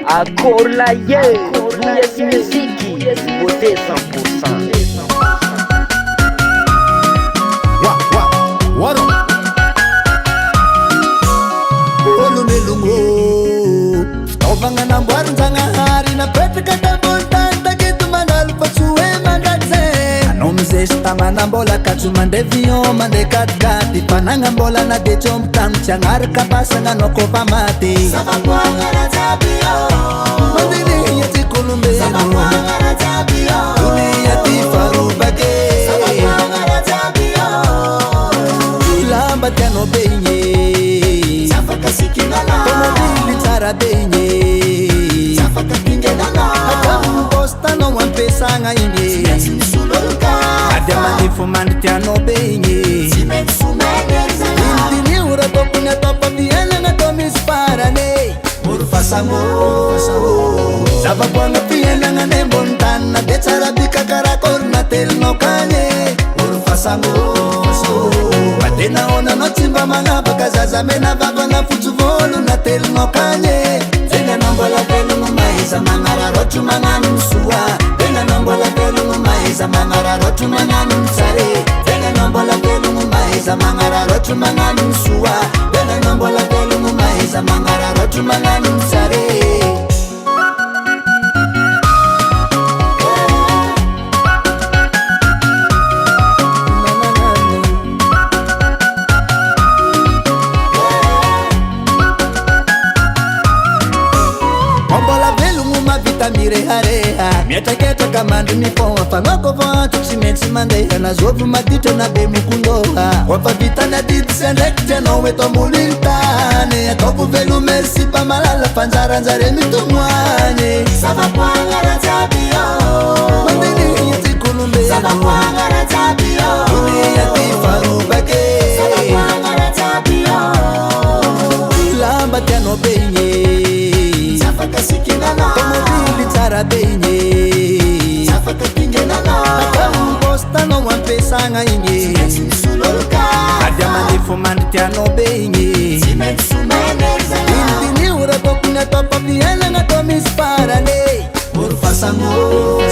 Akola ye, yes muziki, beauté 100%. Waro Olo melungo Ovanga na mbwaru nzanga hari na petrika tabonta gitu mandalu pasue mandatse Anomzeshta manambola katsu mandevio mande katkati Pananga mbola na decho mtangu changar kapasa nga noko pamati Sabakwanga na tabio Mandiri yati kulumbeno Sabakwanga na tabio Uni yati farubage Sabakwanga na tabio Lamba tiano benye Safaka sikinala Komobili tara benye Safaka pingenala Akamu posta no wampesa nga inye Simetsu sululuka Adema nifu mandi tiano benye Simetsu menezana Intini ura topunya topa viena nga tomis parane Murfasango Saba kwanga viena nga nembontana Detsara bika karakor na tel no kanye Murfasango Batena ona no timba manga bakazaza mena baba na futu volu na tel no kanye Zena nambola velu no maiza mangara rotu mangani msuwa Zena nambola velu no maiza mangara rotu mangani msare Zena nambola velu no maiza mangara rotu mangani msuwa Zena nambola velu no maiza mangara rotu mangani msare mirehareha miataketa kamandu nipoa famako vantu chimetsi mandeha na zovu madito na bemukundoha wafa vitana ditselekte nowe tombulintane atovu velu mersi pamalala panzaranzare mitumwanye Sabakwanga na tabio mandini yatikulumbe Sabakwanga na tabio uni yatifarubage Sabakwanga na tabio lamba tiano benye Safaka sikinala tara benye Safaka pingenala Akamu posta no wampesa nga inye Simetsu sululuka Adema nifu mandi tiano benye Simetsu menezana Intini ura tokunya topa viena nga tomis parane Murfasango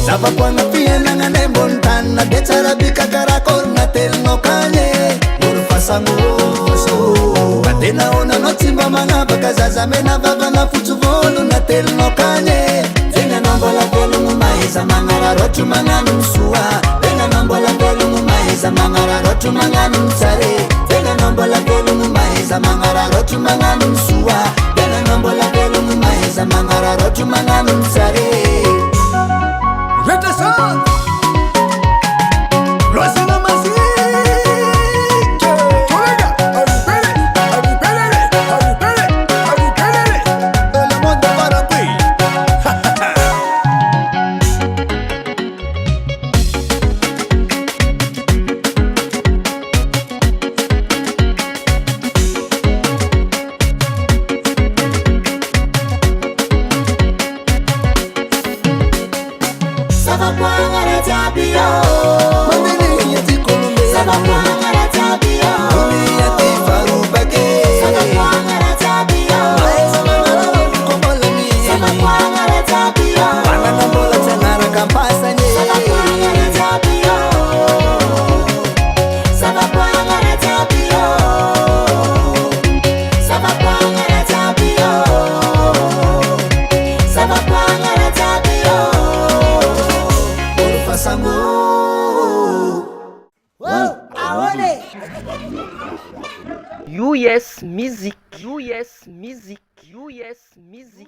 Saba kwanga viena nga nembontana Detsara bika karakor na tel no kanye Murfasango Batena ona no timba manga bakazaza mena baba na futu volu na tel no kanye Zena nambola velu no maiza mangara rotu mangani msuwa Zena nambola velu no maiza mangara rotu mangani msare Zena nambola velu no maiza mangara rotu mangani msuwa Zena nambola velu no maiza mangara rotu mangani msare Rete song Rosina Masike Sabakwanga na tabio Mandini yatikulumbe Sabakwanga na tabio uni yatifarubage Sabakwanga na tabio Sabakwanga na tabio Pananambola chanara kampasa nye Sabakwanga na tabio Sabakwanga na tabio Sabakwanga na tabio Sabakwanga na tabio Murfasango Awole US Music, US Music, US Music.